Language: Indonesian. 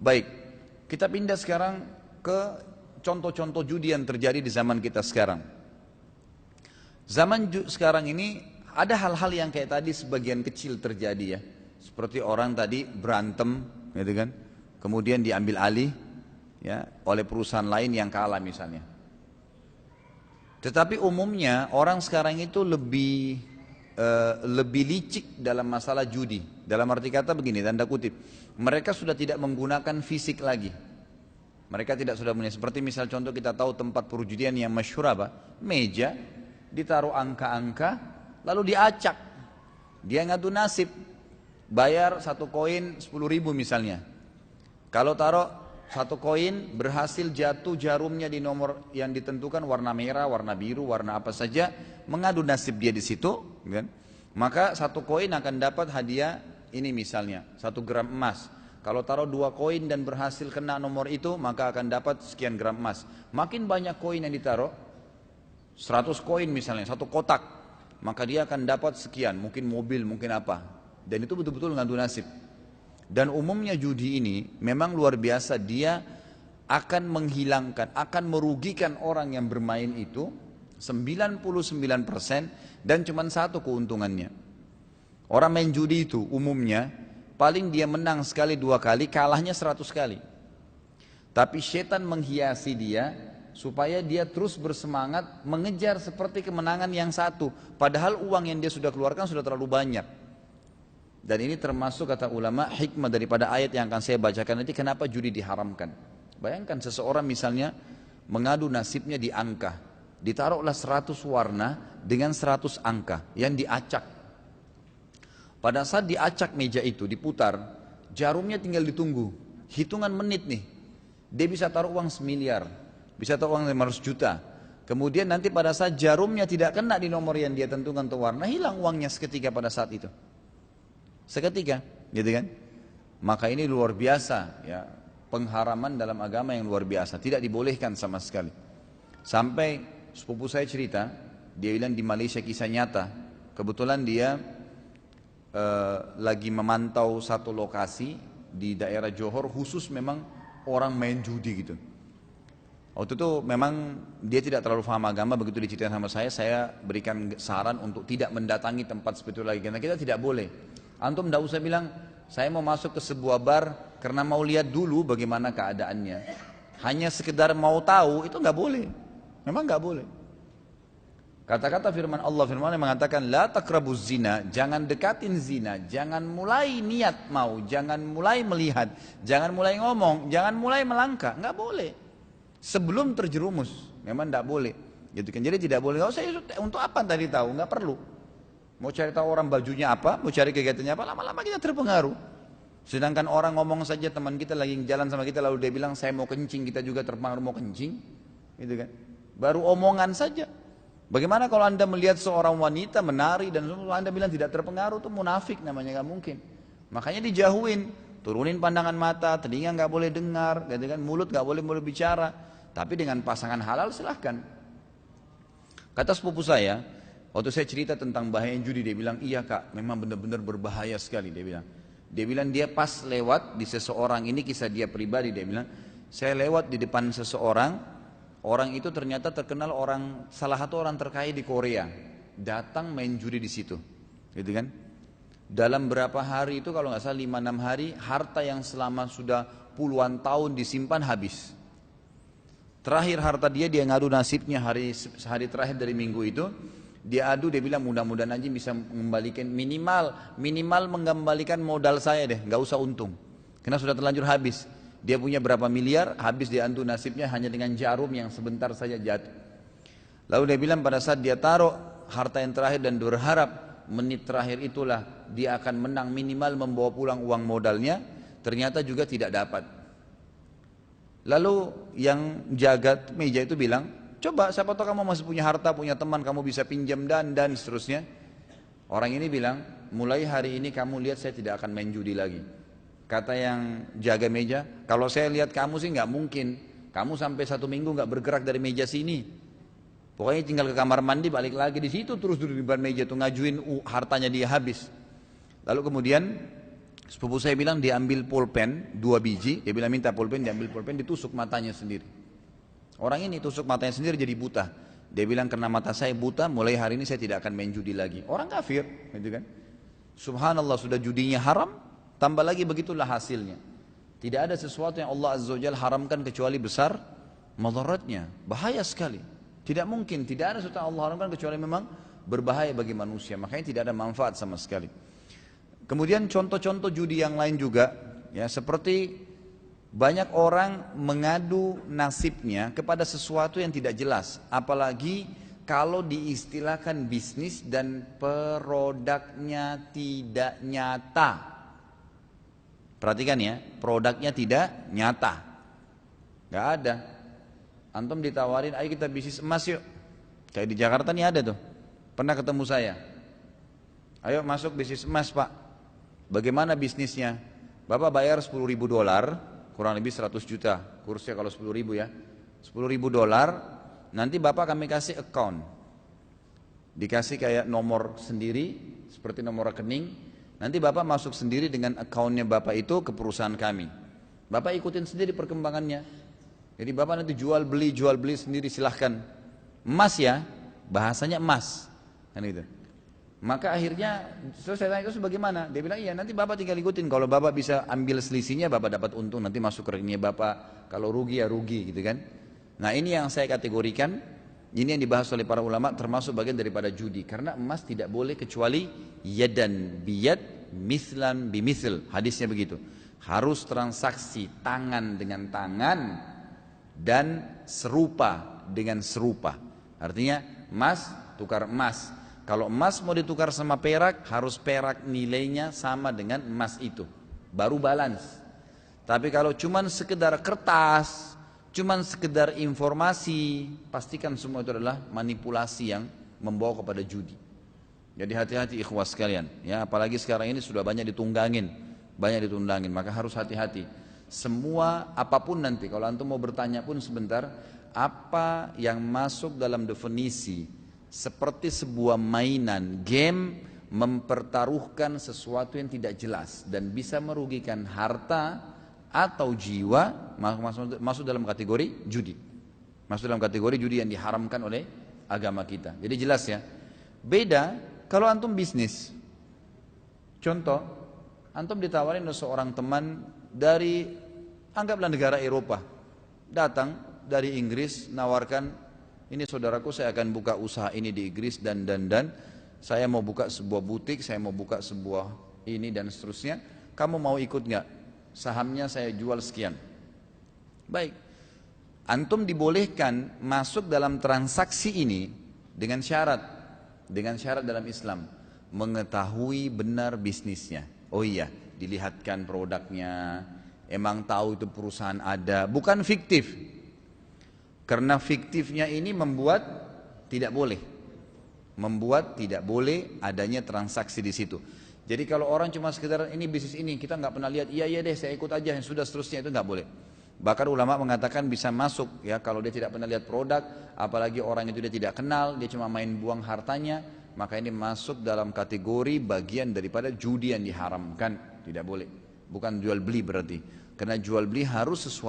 Baik, kita pindah sekarang ke contoh-contoh judi yang terjadi di zaman kita sekarang. Sekarang ini ada hal-hal yang kayak tadi sebagian kecil terjadi ya. Seperti orang tadi berantem, gitu kan? Kemudian diambil alih ya oleh perusahaan lain yang kalah misalnya. Tetapi umumnya orang sekarang itu lebih licik dalam masalah judi. Dalam arti kata begini, tanda kutip, mereka sudah tidak menggunakan fisik lagi. Mereka tidak sudah punya, seperti misal contoh kita tahu tempat perjudian yang masyhur apa? Meja, ditaruh angka-angka, lalu diacak. Dia ngadu nasib, bayar 1 koin 10.000 misalnya. Kalau taruh 1 koin berhasil jatuh jarumnya di nomor yang ditentukan, warna merah, warna biru, warna apa saja, mengadu nasib dia di situ, kan? Maka 1 koin akan dapat hadiah ini misalnya 1 gram emas. Kalau taruh 2 koin dan berhasil kena nomor itu, maka akan dapat sekian gram emas. Makin banyak koin yang ditaruh, 100 koin misalnya, 1 kotak, maka dia akan dapat sekian, mungkin mobil, mungkin apa. Dan itu betul-betul ngadu nasib. Dan umumnya judi ini memang luar biasa, dia akan menghilangkan, akan merugikan orang yang bermain itu 99% dan cuma satu keuntungannya. Orang main judi itu umumnya paling dia menang sekali 2 kali, kalahnya 100 kali. Tapi setan menghiasi dia supaya dia terus bersemangat mengejar seperti kemenangan yang satu. Padahal uang yang dia sudah keluarkan sudah terlalu banyak. Dan ini termasuk kata ulama hikmah daripada ayat yang akan saya bacakan nanti, kenapa judi diharamkan. Bayangkan seseorang misalnya mengadu nasibnya di angka, ditaruhlah 100 warna dengan 100 angka yang diacak. Pada saat diacak meja itu diputar, jarumnya tinggal ditunggu, hitungan menit nih, dia bisa taruh uang 1 miliar, bisa taruh uang 500 juta. Kemudian nanti pada saat jarumnya tidak kena di nomor yang dia tentukan untuk warna, hilang uangnya seketika pada saat itu. Seketika, gitu kan? Maka ini luar biasa ya, pengharaman dalam agama yang luar biasa, tidak dibolehkan sama sekali. Sampai sepupu saya cerita, dia bilang di Malaysia, kisah nyata. Kebetulan dia lagi memantau satu lokasi di daerah Johor, khusus memang orang main judi gitu. Waktu itu memang dia tidak terlalu paham agama, begitu diceritain sama saya berikan saran untuk tidak mendatangi tempat seperti itu lagi, karena kita tidak boleh. Antum tidak usah bilang, saya mau masuk ke sebuah bar karena mau lihat dulu bagaimana keadaannya. Hanya sekedar mau tahu, itu nggak boleh. Memang nggak boleh. Kata-kata firman Allah, firman yang mengatakan, la taqrabuz zina, jangan dekatin zina, jangan mulai niat mau, jangan mulai melihat, jangan mulai ngomong, jangan mulai melangkah, nggak boleh. Sebelum terjerumus, memang nggak boleh. Gitu kan? Jadi tidak boleh. Oh, saya untuk apa tadi tahu? Nggak perlu. Mau cari tahu orang bajunya apa, mau cari kegiatannya apa, lama-lama kita terpengaruh. Sedangkan orang ngomong saja, teman kita lagi jalan sama kita lalu dia bilang saya mau kencing, kita juga terpengaruh mau kencing, gitu kan? Baru omongan saja. Bagaimana kalau anda melihat seorang wanita menari dan anda bilang tidak terpengaruh, itu munafik namanya, nggak mungkin. Makanya dijauhin, turunin pandangan mata, telinga nggak boleh dengar, gitu kan? Mulut nggak boleh bicara. Tapi dengan pasangan halal silahkan. Kata sepupu saya, waktu saya cerita tentang bahaya judi, dia bilang, iya kak, memang benar-benar berbahaya sekali, dia bilang. Dia bilang dia pas lewat di seseorang, ini kisah dia pribadi, dia bilang, saya lewat di depan seseorang, orang itu ternyata terkenal salah satu orang terkaya di Korea, datang main judi di situ, gitu kan. Dalam berapa hari itu, kalau nggak salah 5-6 hari, harta yang selama sudah puluhan tahun disimpan habis. Terakhir harta dia ngadu nasibnya hari terakhir dari minggu itu. Dia adu, dia bilang mudah-mudahan aja bisa mengembalikan minimal mengembalikan modal saya deh, nggak usah untung, karena sudah terlanjur habis. Dia punya berapa miliar, habis dia adu nasibnya hanya dengan jarum yang sebentar saja jatuh. Lalu dia bilang pada saat dia taruh harta yang terakhir dan berharap menit terakhir itulah dia akan menang, minimal membawa pulang uang modalnya, ternyata juga tidak dapat. Lalu yang jaga meja itu bilang, coba siapa tahu kamu masih punya harta, punya teman, kamu bisa pinjam dan seterusnya. Orang ini bilang, mulai hari ini kamu lihat saya tidak akan main judi lagi. Kata yang jaga meja, kalau saya lihat kamu sih nggak mungkin, kamu sampai 1 minggu nggak bergerak dari meja sini. Pokoknya tinggal ke kamar mandi, balik lagi di situ terus duduk di depan meja tuh ngajuin hartanya dia habis. Lalu kemudian Sepupu saya bilang dia ambil pulpen 2 biji, dia bilang minta pulpen, dia ambil pulpen, ditusuk matanya sendiri. Orang ini tusuk matanya sendiri jadi buta. Dia bilang karena mata saya buta, mulai hari ini saya tidak akan main judi lagi. Orang kafir, gitu kan? Subhanallah, sudah judinya haram, tambah lagi begitulah hasilnya. Tidak ada sesuatu yang Allah Azza wa Jalla haramkan kecuali besar madaratnya, bahaya sekali. Tidak mungkin, tidak ada sesuatu yang Allah haramkan kecuali memang berbahaya bagi manusia. Makanya tidak ada manfaat sama sekali. Kemudian contoh-contoh judi yang lain juga, ya seperti banyak orang mengadu nasibnya kepada sesuatu yang tidak jelas, apalagi kalau diistilahkan bisnis dan produknya tidak nyata. Perhatikan ya, produknya tidak nyata, nggak ada. Antum ditawarin, ayo kita bisnis emas yuk. Kayak di Jakarta nih ada tuh, pernah ketemu saya. Ayo masuk bisnis emas pak. Bagaimana bisnisnya? Bapak bayar $10.000, kurang lebih 100 juta. Kursnya kalau 10.000 ya. $10.000, nanti Bapak kami kasih account. Dikasih kayak nomor sendiri, seperti nomor rekening. Nanti Bapak masuk sendiri dengan accountnya Bapak itu ke perusahaan kami. Bapak ikutin sendiri perkembangannya. Jadi Bapak nanti jual beli sendiri, silahkan. Emas ya, bahasanya emas. Kan gitu. Maka akhirnya terus saya tanya, terus bagaimana? Dia bilang iya, nanti Bapak tinggal ikutin. Kalau Bapak bisa ambil selisihnya, Bapak dapat untung, nanti masuk ke rekeningnya Bapak. Kalau rugi ya rugi gitu kan. Nah ini yang saya kategorikan, ini yang dibahas oleh para ulama, termasuk bagian daripada judi. Karena emas tidak boleh kecuali yadan biyad, mislan bimisl. Hadisnya begitu. Harus transaksi tangan dengan tangan dan serupa dengan serupa. Artinya emas tukar emas. Kalau emas mau ditukar sama perak, harus perak nilainya sama dengan emas itu, baru balance. Tapi kalau cuman sekedar kertas, cuman sekedar informasi, pastikan semua itu adalah manipulasi yang membawa kepada judi. Jadi hati-hati ikhwas sekalian, ya apalagi sekarang ini sudah banyak ditunggangin, maka harus hati-hati. Semua apapun nanti, kalau antum mau bertanya pun sebentar, apa yang masuk dalam definisi seperti sebuah mainan, game mempertaruhkan sesuatu yang tidak jelas dan bisa merugikan harta atau jiwa, masuk dalam kategori judi. Masuk dalam kategori judi yang diharamkan oleh agama kita. Jadi jelas ya. Beda kalau antum bisnis. Contoh, antum ditawarin oleh seorang teman dari, anggaplah negara Eropa, datang dari Inggris, nawarkan, ini saudaraku, saya akan buka usaha ini di Inggris dan saya mau buka sebuah butik, saya mau buka sebuah ini dan seterusnya. Kamu mau ikut nggak? Sahamnya saya jual sekian. Baik, antum dibolehkan masuk dalam transaksi ini dengan syarat dalam Islam, mengetahui benar bisnisnya. Oh iya, dilihatkan produknya, emang tahu itu perusahaan ada, bukan fiktif. Karena fiktifnya ini membuat tidak boleh adanya transaksi di situ. Jadi kalau orang cuma sekedar ini bisnis ini, kita nggak pernah lihat, iya deh saya ikut aja, yang sudah seterusnya, itu nggak boleh. Bahkan ulama mengatakan bisa masuk ya kalau dia tidak pernah lihat produk, apalagi orang itu dia tidak kenal, dia cuma main buang hartanya, maka ini masuk dalam kategori bagian daripada judi yang diharamkan, tidak boleh. Bukan jual beli berarti, karena jual beli harus sesuatu